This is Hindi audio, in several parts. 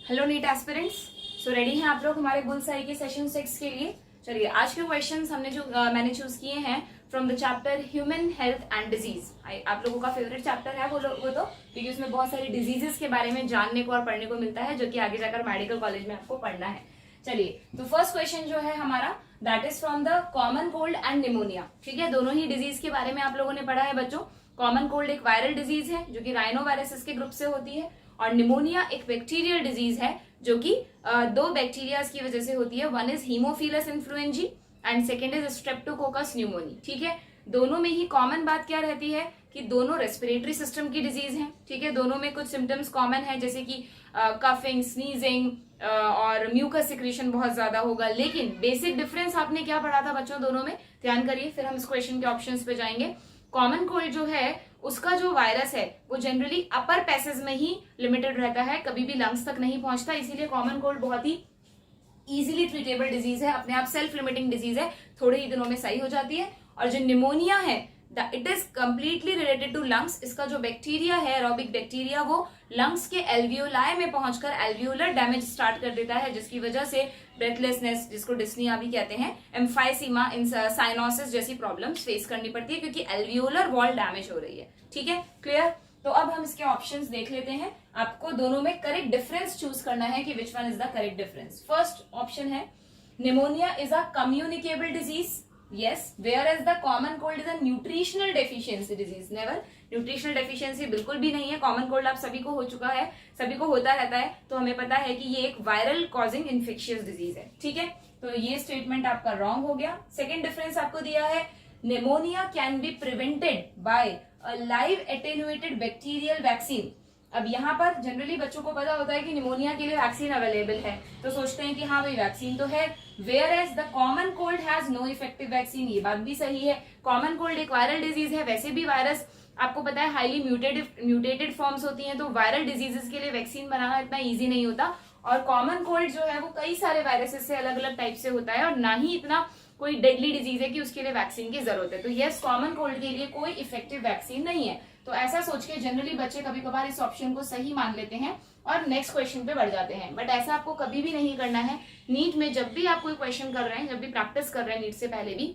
Hello NEET aspirants. So ready हैं आप लोग हमारे बुलसाई के सेशन 6 के लिए। चलिए आज के क्वेश्चंस हमने जो मैंने चूज किए हैं from the chapter human health and disease. आप लोगों का फेवरेट चैप्टर है वो तो, क्योंकि उसमें बहुत सारी डिजीजेस के बारे में जानने को और पढ़ने को मिलता है, जो कि आगे जाकर मेडिकल कॉलेज में आपको पढ़ना है। चलिए तो फर्स्ट क्वेश्चन जो है हमारा that is from the common cold and pneumonia. ठीक है, दोनों ही डिजीज के बारे में आप लोगों ने पढ़ा है बच्चों। कॉमन कोल्ड एक वायरल डिजीज है जो कि राइनोवायरस के ग्रुप से होती है, और निमोनिया एक बैक्टीरियल डिजीज है जो कि दो बैक्टीरियाज की वजह से होती है। One is Haemophilus influenzae and second is Streptococcus pneumoniae. ठीक है, दोनों में ही कॉमन बात क्या रहती है कि दोनों रेस्पिरेटरी सिस्टम की डिजीज है। ठीक है, दोनों में कुछ सिम्टम्स कॉमन है, जैसे कि कफिंग, स्नीजिंग और म्यूकस सिक्रीशन बहुत ज्यादा होगा। लेकिन बेसिक डिफरेंस आपने क्या पढ़ा था बच्चों दोनों में, ध्यान करिए, फिर हम इस क्वेश्चन के ऑप्शंस पे जाएंगे। कॉमन कोल्ड जो है उसका जो वायरस है वो जनरली अपर पैसेज में ही लिमिटेड रहता है, कभी भी लंग्स तक नहीं पहुंचता, इसीलिए कॉमन कोल्ड बहुत ही इजीली ट्रीटेबल डिजीज है, अपने आप सेल्फ लिमिटिंग डिजीज है, थोड़े ही दिनों में सही हो जाती है। और जो निमोनिया है it is completely related to lungs. इसका जो बैक्टीरिया है, एरोबिक बैक्टीरिया, वो लंग्स के एल्वियोलाई में पहुंचकर एल्वियोलर डैमेज स्टार्ट कर देता है, जिसकी वजह से ब्रेथलेसनेस, जिसको डिस्निया भी कहते हैं, एम्फाइसीमा, साइनोसिस जैसी प्रॉब्लम्स फेस करनी पड़ती है, क्योंकि एल्वियोलर वॉल डैमेज हो रही है। ठीक है, क्लियर। तो अब हम इसके ऑप्शंस देख लेते हैं। आपको दोनों में करेक्ट डिफरेंस चूज करना है कि which one is the correct difference. First option है pneumonia is a communicable disease. Yes, whereas the common cold is a nutritional deficiency disease. Never. Nutritional deficiency बिल्कुल भी नहीं है। कॉमन कोल्ड आप सभी को हो चुका है, सभी को होता रहता है, तो हमें पता है कि ये एक वायरल कॉजिंग इन्फेक्शियस डिजीज है। ठीक है, तो ये स्टेटमेंट आपका रॉन्ग हो गया। सेकेंड डिफरेंस आपको दिया है pneumonia can be prevented by a live attenuated bacterial vaccine. अब यहाँ पर जनरली बच्चों को पता होता है कि निमोनिया के लिए वैक्सीन अवेलेबल है, तो सोचते हैं कि हाँ भाई वैक्सीन तो है। Whereas the common cold has no effective vaccine, ये बात भी सही है। कॉमन कोल्ड एक वायरल डिजीज है, वैसे भी वायरस आपको पता है हाईली म्यूटेटेड फॉर्म्स होती हैं, तो वायरल डिजीजेस के लिए वैक्सीन बनाना इतना ईजी नहीं होता। और कॉमन कोल्ड जो है वो कई सारे वायरसेस से अलग अलग टाइप से होता है, और ना ही इतना कोई डेडली डिजीज है कि उसके लिए वैक्सीन की जरूरत है। तो यस, कॉमन कोल्ड के लिए कोई इफेक्टिव वैक्सीन नहीं है। तो ऐसा सोच के जनरली बच्चे कभी कभार इस ऑप्शन को सही मान लेते हैं और नेक्स्ट क्वेश्चन पे बढ़ जाते हैं, बट ऐसा आपको कभी भी नहीं करना है। नीट में जब भी आप कोई क्वेश्चन कर रहे हैं, जब भी प्रैक्टिस कर रहे हैं नीट से पहले भी,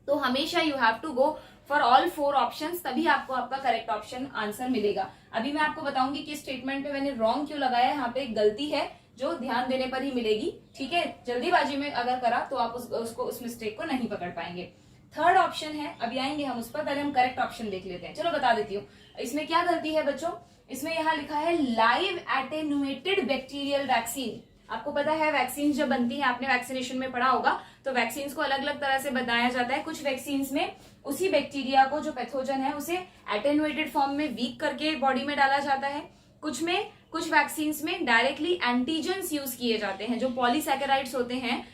तो हमेशा you have to go for all 4 options, तभी आपको आपका करेक्ट ऑप्शन आंसर मिलेगा। अभी मैं आपको बताऊंगी कि स्टेटमेंट पे मैंने रॉन्ग क्यों लगाया है, यहाँ पे एक गलती है जो ध्यान देने पर ही मिलेगी। ठीक है, जल्दीबाजी में अगर करा तो आप उस मिस्टेक को नहीं पकड़ पाएंगे। थर्ड ऑप्शन है, अभी आएंगे हम उस पर, पहले हम करेक्ट ऑप्शन देख लेते हैं। चलो बता देती हूँ इसमें क्या गलती है बच्चों। इसमें यहाँ लिखा है लाइव एटेन्युएटेड बैक्टीरियल वैक्सीन। आपको पता है वैक्सीन जब बनती है, आपने वैक्सीनेशन में पढ़ा होगा, तो वैक्सीन को अलग अलग तरह से बनाया जाता है। कुछ वैक्सीन में उसी बैक्टीरिया को, जो पैथोजन है, उसे एटेन्युएटेड फॉर्म में वीक करके बॉडी में डाला जाता है। कुछ वैक्सीन में डायरेक्टली एंटीजेंस यूज किए जाते हैं, जो पॉलीसैकेराइड्स होते हैं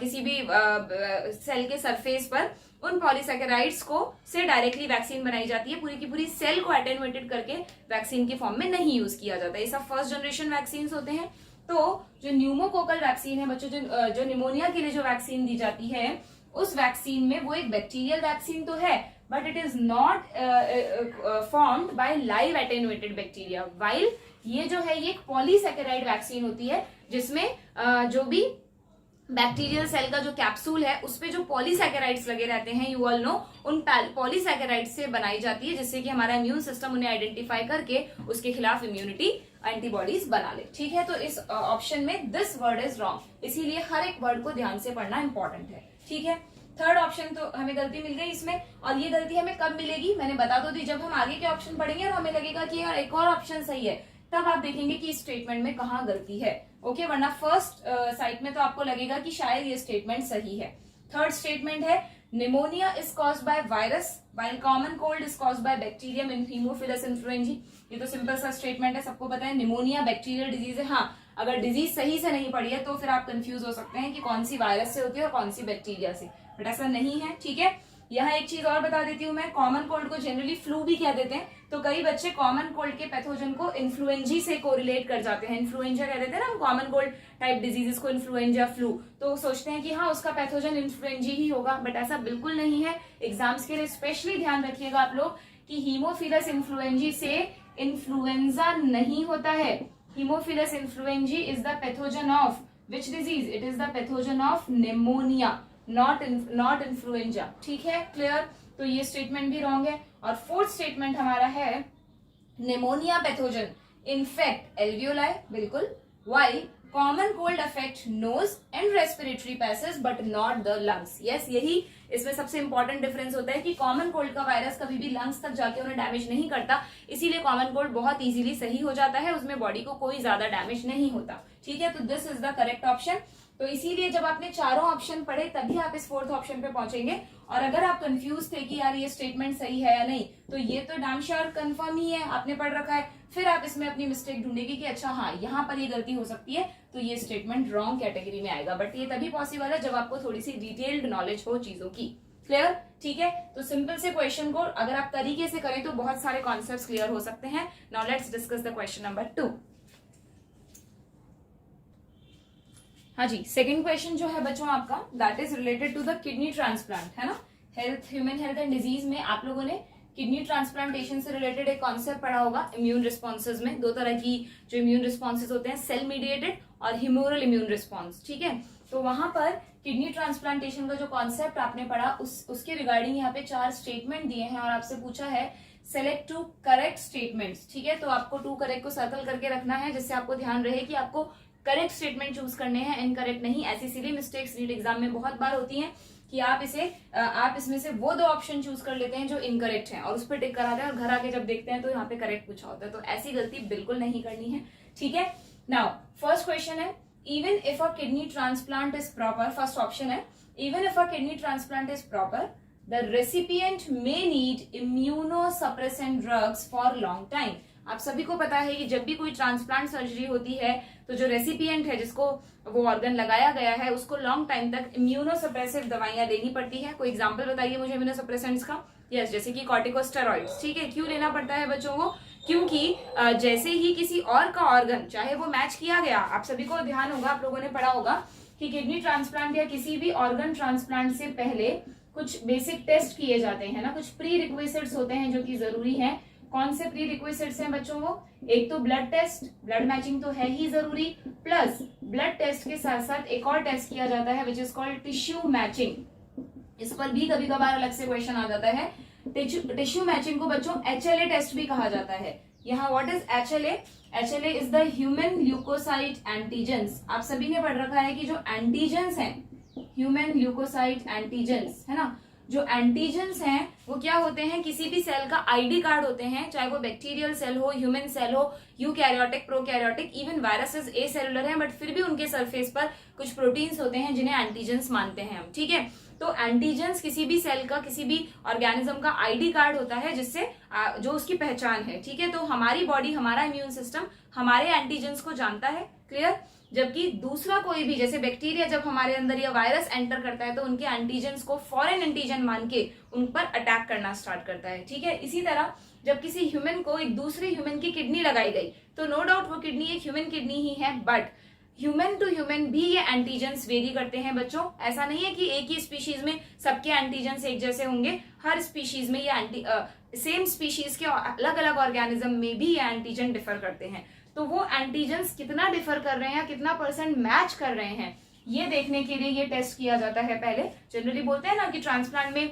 किसी भी सेल के सरफेस पर, उन पॉलीसैकेराइड्स को से डायरेक्टली वैक्सीन बनाई जाती है। पूरी की पूरी सेल को एटेन्युएटेड करके वैक्सीन के फॉर्म में नहीं यूज किया जाता। ये सब फर्स्ट जनरेशन वैक्सीन होते हैं। तो जो न्यूमोकोकल वैक्सीन है बच्चों, जो निमोनिया के लिए जो वैक्सीन दी जाती है, उस वैक्सीन में वो एक बैक्टीरियल वैक्सीन तो है, but it is not formed by live attenuated bacteria. While ये जो है ये एक पॉलीसैकेराइड वैक्सीन होती है, जिसमें जो भी बैक्टीरियल सेल का जो कैप्सूल है उस पे जो पॉलीसैकेराइड्स लगे रहते हैं, यू ऑल नो, उन पॉलीसैकेराइड्स से बनाई जाती है, जिससे कि हमारा इम्यून सिस्टम उन्हें आइडेंटिफाई करके उसके खिलाफ इम्यूनिटी एंटीबॉडीज बना ले। ठीक है, तो इस ऑप्शन में दिस वर्ड इज रॉन्ग, इसीलिए हर एक वर्ड को ध्यान से पढ़ना इंपॉर्टेंट है। ठीक है, थर्ड ऑप्शन तो हमें गलती मिल गई इसमें, और ये गलती हमें कब मिलेगी मैंने बता दो दी, जब हम आगे के ऑप्शन पढ़ेंगे और हमें लगेगा कि यार एक और ऑप्शन सही है, तब आप देखेंगे कि इस स्टेटमेंट में कहाँ गलती है। ओके, वरना फर्स्ट साइट में तो आपको लगेगा कि शायद ये स्टेटमेंट सही है। थर्ड स्टेटमेंट है pneumonia is caused by virus while common cold is caused by bacterium in Haemophilus influenzae. ये तो सिंपल सा स्टेटमेंट है, सबको पता है निमोनिया बैक्टीरियल डिजीज है। हाँ, अगर डिजीज सही से नहीं पढ़ी है तो फिर आप कंफ्यूज हो सकते हैं कि कौन सी वायरस से होती है और कौन सी बैक्टीरिया से, बट ऐसा नहीं है। ठीक है, यहाँ एक चीज और बता देती हूँ मैं, कॉमन कोल्ड को जनरली फ्लू भी कह देते हैं, तो कई बच्चे कॉमन कोल्ड के पैथोजन को इन्फ्लुएंजी से कोरिलेट कर जाते हैं। इन्फ्लुएंजा कह देते हैं ना हम कॉमन कोल्ड टाइप डिजीजेस को, इन्फ्लुएंजा, फ्लू, तो सोचते हैं कि हाँ उसका पैथोजन इन्फ्लुएंजी ही होगा, बट ऐसा बिल्कुल नहीं है। एग्जाम्स के लिए स्पेशली ध्यान रखिएगा आप लोग कि हीमोफिलस इन्फ्लुएंजी से इन्फ्लुएंजा नहीं होता है। Haemophilus influenzae is the pathogen of which disease? It is the pathogen of pneumonia, not influenza. ठीक है, क्लियर? तो ये स्टेटमेंट भी रॉन्ग है। और फोर्थ स्टेटमेंट हमारा है निमोनिया पैथोजन इन्फेक्ट एल्वियोलाई, बिल्कुल। Why common cold affect nose and respiratory passage but not the lungs. Yes, यही इसमें सबसे इंपॉर्टेंट डिफरेंस होता है कि कॉमन कोल्ड का वायरस कभी भी लंग्स तक जाके उन्हें डैमेज नहीं करता, इसीलिए कॉमन कोल्ड बहुत इजीली सही हो जाता है, उसमें बॉडी को कोई ज्यादा डैमेज नहीं होता। ठीक है, तो this is the correct option. तो इसीलिए जब आपने चारों ऑप्शन पढ़े तभी आप इस फोर्थ ऑप्शन पे पहुंचेंगे। और अगर आप कंफ्यूज थे कि यार ये स्टेटमेंट सही है या नहीं, तो ये तो डैम श्योर कंफर्म ही है, आपने पढ़ रखा है, फिर आप इसमें अपनी मिस्टेक ढूंढेगी कि अच्छा हाँ यहाँ पर ये गलती हो सकती है, तो ये स्टेटमेंट रॉन्ग कैटेगरी में आएगा। बट ये तभी पॉसिबल है जब आपको थोड़ी सी डिटेल्ड नॉलेज हो चीजों की। क्लियर? ठीक है, तो सिंपल से क्वेश्चन को अगर आप तरीके से करें तो बहुत सारे कॉन्सेप्ट्स क्लियर हो सकते हैं। Now let's discuss the question number 2। हाँ जी, सेकंड क्वेश्चन जो है बच्चों आपका, that is related to the kidney transplant, है ना। Health, human health and disease में आप लोगों ने किडनी ट्रांसप्लांटेशन से रिलेटेड एक कॉन्सेप्ट पढ़ा होगा। इम्यून रिस्पॉन्सेज में दो तरह की जो इम्यून रिस्पॉन्सेज होते हैं, सेल मीडिएटेड और ह्यूमोरल इम्यून रिस्पॉन्स। ठीक है, तो वहां पर किडनी ट्रांसप्लांटेशन का जो कॉन्सेप्ट आपने पढ़ा उसके रिगार्डिंग यहाँ पे 4 स्टेटमेंट दिए हैं और आपसे पूछा है सेलेक्ट 2 करेक्ट स्टेटमेंट्स। ठीक है, तो आपको 2 करेक्ट को सर्कल करके रखना है, जिससे आपको ध्यान रहे कि आपको करेक्ट स्टेटमेंट चूज करने हैं, इनकरेक्ट नहीं। ऐसी सिली मिस्टेक्स नीट एग्जाम में बहुत बार होती हैं कि आप इसमें से वो 2 ऑप्शन चूज कर लेते हैं जो इनकरेक्ट हैं और उस पर टिक कराते हैं और घर आके जब देखते हैं तो यहाँ पे करेक्ट पूछा होता है। तो ऐसी गलती बिल्कुल नहीं करनी है। ठीक है, नाउ फर्स्ट क्वेश्चन है, even if a kidney transplant is proper, first option है, even if a kidney transplant is proper the recipient may need immunosuppressant drugs for long time. आप सभी को पता है कि जब भी कोई ट्रांसप्लांट सर्जरी होती है तो जो रेसिपिएंट है, जिसको वो ऑर्गन लगाया गया है, उसको लॉन्ग टाइम तक इम्यूनोसप्रेसिव दवाइयां देनी पड़ती है। कोई एग्जांपल बताइए मुझे इम्यूनोसप्रेसेंट्स का। यस, जैसे कि कॉर्टिकोस्टेरॉइड्स। ठीक है, क्यों लेना पड़ता है बच्चों को? क्योंकि जैसे ही किसी और का ऑर्गन, चाहे वो मैच किया गया, आप सभी को ध्यान होगा, आप लोगों ने पढ़ा होगा कि किडनी ट्रांसप्लांट या किसी भी ऑर्गन ट्रांसप्लांट से पहले कुछ बेसिक टेस्ट किए जाते हैं ना, कुछ प्री रिक्विजिट्स होते हैं जो कि जरूरी है। कौन से प्री रिक्विजिट्स हैं बच्चों? वो एक तो ब्लड टेस्ट, ब्लड मैचिंग तो है ही जरूरी, प्लस ब्लड टेस्ट के साथ साथ एक और टेस्ट किया जाता है which is called tissue matching. इस पर भी कभी कभार अलग से क्वेश्चन आ जाता है। टिश्यू मैचिंग को बच्चों HLA टेस्ट भी कहा जाता है। यहाँ what is HLA? HLA is the human leukocyte antigens. आप सभी ने पढ़ रखा है कि जो एंटीजेंस हैं, ह्यूमन ल्यूकोसाइट एंटीजेंस, है ना, जो एंटीजेंस हैं वो क्या होते हैं? किसी भी सेल का आईडी कार्ड होते हैं, चाहे वो बैक्टीरियल सेल हो, ह्यूमन सेल हो, यूकैरियोटिक, प्रोकैरियोटिक, इवन वायरसेस ए सेलुलर हैं, बट फिर भी उनके सरफेस पर कुछ प्रोटीन्स होते हैं जिन्हें एंटीजेंस मानते हैं हम। ठीक है, तो एंटीजेंस किसी भी सेल का, किसी भी ऑर्गेनिज्म का आईडी कार्ड होता है जिससे जो उसकी पहचान है। ठीक है, तो हमारी बॉडी, हमारा इम्यून सिस्टम हमारे एंटीजेंस को जानता है। क्लियर? जबकि दूसरा कोई भी, जैसे बैक्टीरिया जब हमारे अंदर या वायरस एंटर करता है तो उनके एंटीजेंस को फॉरेन एंटीजन मान के उन पर अटैक करना स्टार्ट करता है। ठीक है, इसी तरह जब किसी ह्यूमन को एक दूसरे ह्यूमन की किडनी लगाई गई तो नो डाउट वो किडनी एक ह्यूमन किडनी ही है, बट ह्यूमन टू ह्यूमन भी ये एंटीजेंस वेरी करते हैं बच्चों। ऐसा नहीं है कि एक ही स्पीशीज में सबके एंटीजेंस एक जैसे होंगे, हर स्पीशीज में ये सेम स्पीशीज के अलग अलग ऑर्गेनिज्म में भी ये एंटीजन डिफर करते हैं। तो वो एंटीजेंस कितना डिफर कर रहे हैं या कितना % मैच कर रहे हैं, ये देखने के लिए ये टेस्ट किया जाता है पहले। जनरली बोलते हैं ना कि ट्रांसप्लांट में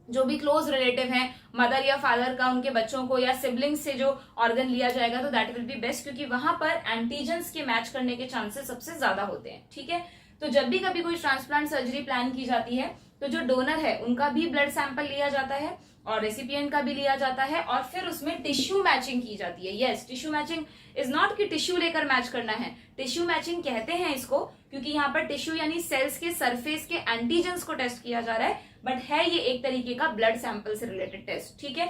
जो भी क्लोज रिलेटिव हैं, मदर या फादर का, उनके बच्चों को या सिबलिंग्स से जो ऑर्गन लिया जाएगा तो दैट विल बी बेस्ट, क्योंकि वहां पर एंटीजेंस के मैच करने के चांसेस सबसे ज्यादा होते हैं। ठीक है, तो जब भी कभी कोई ट्रांसप्लांट सर्जरी प्लान की जाती है तो जो डोनर है उनका भी ब्लड सैंपल लिया जाता है और रेसिपिएंट का भी लिया जाता है और फिर उसमें टिश्यू मैचिंग की जाती है। Yes, tissue matching is not कि टिश्यू लेकर मैच करना है, टिश्यू मैचिंग कहते हैं इसको क्योंकि यहाँ पर टिश्यू यानी सेल्स के सरफेस के एंटीजेंस को टेस्ट किया जा रहा है, बट है ये एक तरीके का ब्लड सैंपल से रिलेटेड टेस्ट। ठीक है,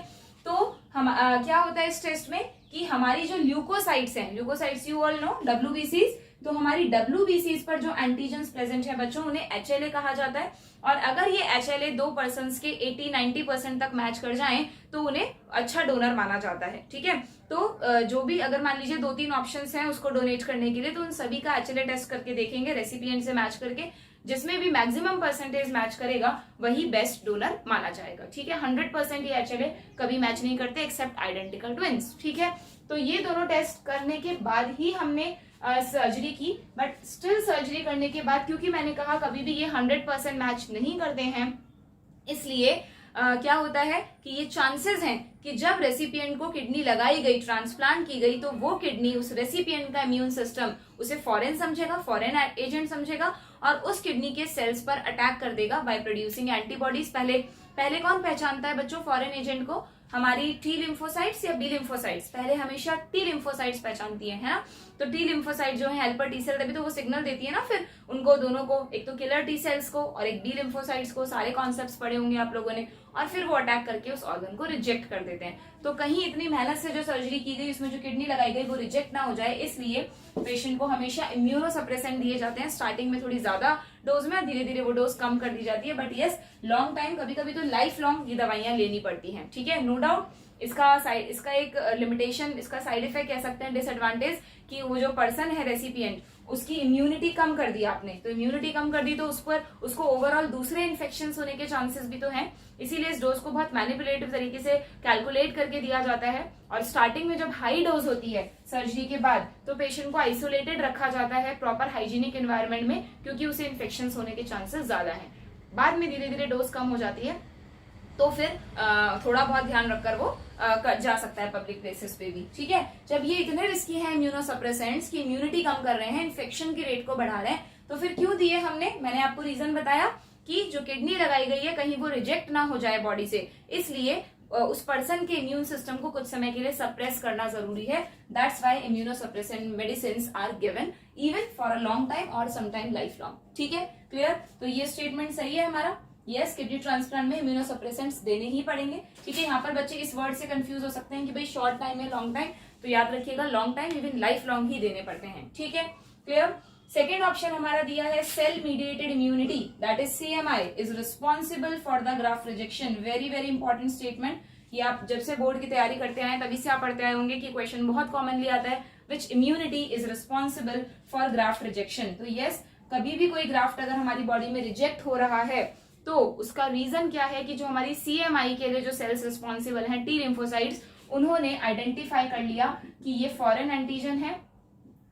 तो हम क्या होता है इस टेस्ट में कि हमारी जो ल्यूकोसाइट्स हैं, leukocytes you all know, WBCs, तो हमारी WBCs पर जो एंटीजेंस प्रेजेंट है बच्चों उन्हें HLA कहा जाता है। और अगर ये HLA 2 पर्सन्स के 80-90% तक मैच कर जाएं तो उन्हें अच्छा डोनर माना जाता है। ठीक है, तो जो भी अगर मान लीजिए 2-3 ऑप्शंस हैं उसको डोनेट करने के लिए, तो उन सभी का HLA टेस्ट करके देखेंगे रेसिपिएंट से मैच करके। जिसमें भी मैक्सिमम परसेंटेज मैच करेगा वही बेस्ट डोनर माना जाएगा। ठीक है, 100% ये HLA कभी मैच नहीं करते एक्सेप्ट आइडेंटिकल ट्विंस। ठीक है, तो ये दोनों टेस्ट करने के बाद ही हमने सर्जरी की, बट स्टिल सर्जरी करने के बाद, क्योंकि मैंने कहा कभी भी ये 100% मैच नहीं करते हैं, इसलिए क्या होता है कि ये चांसेस हैं कि जब रेसिपिएंट को किडनी लगाई गई, ट्रांसप्लांट की गई, तो वो किडनी, उस रेसिपिएंट का इम्यून सिस्टम उसे फॉरेन समझेगा, फॉरेन एजेंट समझेगा और उस किडनी के सेल्स पर अटैक कर देगा बाय प्रोड्यूसिंग एंटीबॉडीज। पहले कौन पहचानता है बच्चों फॉरेन एजेंट को? हमारी टी लिम्फोसाइट्स या बी लिम्फोसाइट्स? पहले हमेशा टी लिम्फोसाइट्स पहचानती है ना। तो टी लिम्फोसाइट जो है हेल्पर टी सेल, तभी तो वो सिग्नल देती है ना फिर उनको, दोनों को, एक तो किलर टी सेल्स को और एक बी लिम्फोसाइट्स को। सारे कॉन्सेप्ट्स पढ़े होंगे आप लोगों ने। और फिर वो अटैक करके उस ऑर्गन को रिजेक्ट कर देते हैं। तो कहीं इतनी मेहनत से जो सर्जरी की गई, उसमें जो किडनी लगाई गई, वो रिजेक्ट ना हो जाए, इसलिए पेशेंट को हमेशा इम्यूनोसप्रेसेंट दिए जाते हैं। स्टार्टिंग में थोड़ी ज्यादा डोज में, धीरे धीरे वो डोज कम कर दी जाती है, बट यस लॉन्ग टाइम, कभी कभी तो लाइफ लॉन्ग ये दवाइयां लेनी पड़ती हैं। ठीक है, नो डाउट। इसका एक लिमिटेशन, इसका साइड इफेक्ट कह सकते हैं, डिसएडवांटेज, कि वो जो पर्सन है रेसिपिएंट, उसकी इम्यूनिटी कम कर दी आपने, तो इम्यूनिटी कम कर दी तो उसको ओवरऑल दूसरे इन्फेक्शन होने के चांसेस भी तो हैं। इसीलिए इस डोज को बहुत मैनिपुलेटिव तरीके से कैलकुलेट करके दिया जाता है। और स्टार्टिंग में जब हाई डोज होती है सर्जरी के बाद, तो पेशेंट को आइसोलेटेड रखा जाता है प्रॉपर हाइजीनिक एनवायरनमेंट में, क्योंकि उसे इन्फेक्शन होने के चांसेस ज्यादा है। बाद में धीरे धीरे डोज कम हो जाती है, तो फिर थोड़ा बहुत ध्यान रखकर वो जा सकता है पब्लिक प्लेसेस पे भी। ठीक है, जब ये इतने रिस्की हैं इम्यूनोसप्रेसेंट्स की इम्यूनिटी कम कर रहे हैं, इन्फेक्शन की रेट को बढ़ा रहे हैं, तो फिर क्यों दिए हमने? मैंने आपको रीजन बताया कि जो किडनी लगाई गई है कहीं वो रिजेक्ट ना हो जाए बॉडी से, इसलिए उस पर्सन के इम्यून सिस्टम को कुछ समय के लिए सप्रेस करना जरूरी है। That's why immunosuppressant medicines are given even for a long time और समटाइम लाइफ लॉन्ग। ठीक है, क्लियर? तो ये स्टेटमेंट सही है हमारा। यस, किडनी ट्रांसप्लांट में इम्यूनोसप्रेसेंट्स देने ही पड़ेंगे। ठीक है, यहाँ पर बच्चे इस वर्ड से कंफ्यूज हो सकते हैं कि भाई शॉर्ट टाइम है लॉन्ग टाइम, तो याद रखिएगा long time even life long ही देने पड़ते हैं। ठीक है, क्लियर? सेकेंड ऑप्शन हमारा दिया है cell mediated immunity, that is CMI is responsible for the graft rejection. Very very important statement. ये आप जब से बोर्ड की तैयारी करते आए तभी से आप पढ़ते आए होंगे कि क्वेश्चन बहुत कॉमनली आता है, which immunity is responsible for graft rejection. तो यस, कभी भी कोई ग्राफ्ट अगर हमारी बॉडी में रिजेक्ट हो रहा है, तो उसका रीजन क्या है कि जो हमारी CMI के लिए जो सेल्स रिस्पॉन्सिबल हैं, टी लिम्फोसाइट्स, उन्होंने आइडेंटिफाई कर लिया कि ये फॉरेन एंटीजन है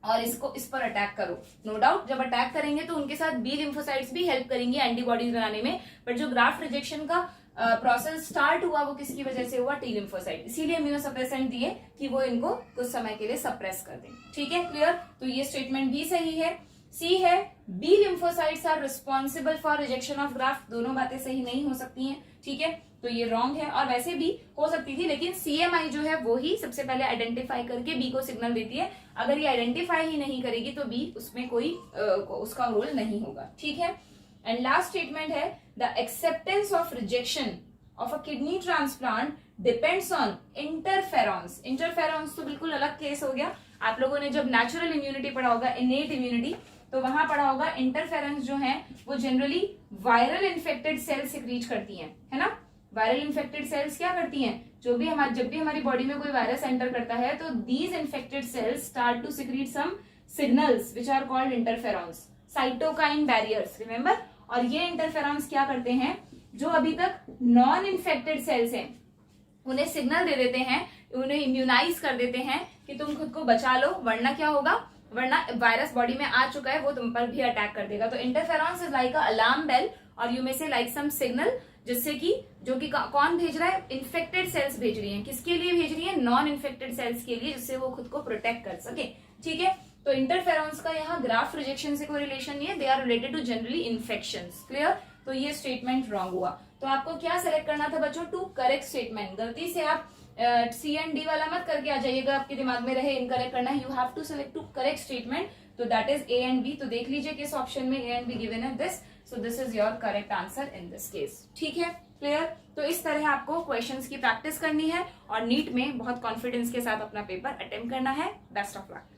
और इस पर अटैक करो। नो डाउट जब अटैक करेंगे तो उनके साथ बी लिम्फोसाइट्स भी हेल्प करेंगी एंटीबॉडीज बनाने में, बट जो ग्राफ्ट रिजेक्शन का प्रोसेस स्टार्ट हुआ वो किसकी वजह से हुआ? T lymphocyte. इसीलिए इम्यूनोसप्रेसेंट दिए कि वो इनको कुछ समय के लिए सप्रेस कर दें। ठीक है, क्लियर? तो ये स्टेटमेंट भी सही है। सी है B lymphocytes are responsible for rejection of graft. दोनों बातें सही नहीं हो सकती हैं। ठीक है, तो ये रॉन्ग है, और वैसे भी हो सकती थी, लेकिन CMI जो है वो ही सबसे पहले आइडेंटिफाई करके बी को सिग्नल देती है। अगर ये आइडेंटिफाई ही नहीं करेगी तो बी उसमें कोई उसका रोल नहीं होगा। ठीक है, एंड लास्ट स्टेटमेंट है the acceptance of rejection of a kidney transplant depends on interferons. Interferons तो बिल्कुल अलग केस हो गया। आप लोगों ने जब नेचुरल इम्यूनिटी पढ़ा होगा, इनेट इम्यूनिटी, तो वहां पढ़ा होगा इंटरफेरेंस जो है वो generally viral infected cells secrete करती हैं, है ना। वायरल इन्फेक्टेड सेल्स क्या करती हैं? जब भी हमारी बॉडी में कोई वायरस एंटर करता है तो these infected cells start to secrete some signals which are called interferons, cytokine barriers, remember. और ये इंटरफेरॉन्स क्या करते हैं? जो अभी तक नॉन इन्फेक्टेड सेल्स हैं उन्हें सिग्नल दे देते हैं, उन्हें इम्यूनाइज कर देते हैं कि तुम खुद को बचा लो, वरना क्या होगा? वरना वायरस बॉडी में आ चुका है, वो तुम पर भी अटैक कर देगा। तो interferons is like a alarm bell और यू में से लाइक सम सिग्नल, जिससे कि जो कि कौन भेज रहा है? इन्फेक्टेड सेल्स भेज रही हैं। किसके लिए भेज रही है? नॉन इन्फेक्टेड सेल्स के लिए, जिससे वो खुद को प्रोटेक्ट कर सके। ठीक है, तो इंटरफेरॉन्स का यहाँ ग्राफ्ट रिजेक्शन से कोई रिलेशन नहीं है, they are related to generally infections. Clear? तो ये स्टेटमेंट रॉन्ग हुआ। तो आपको क्या सेलेक्ट करना था बच्चों? Two correct statement. गलती से आप C एंड D वाला मत करके आ जाइएगा, आपके दिमाग में रहे इनकरेक्ट करना है। You have to select two correct statement, तो that is A and B। तो देख लीजिए किस ऑप्शन में A एंड B गिवन है this, so this is your correct answer in this case. ठीक है, क्लियर? तो इस तरह आपको क्वेश्चंस की प्रैक्टिस करनी है और नीट में बहुत कॉन्फिडेंस के साथ अपना पेपर अटेम्प्ट करना है। Best of luck.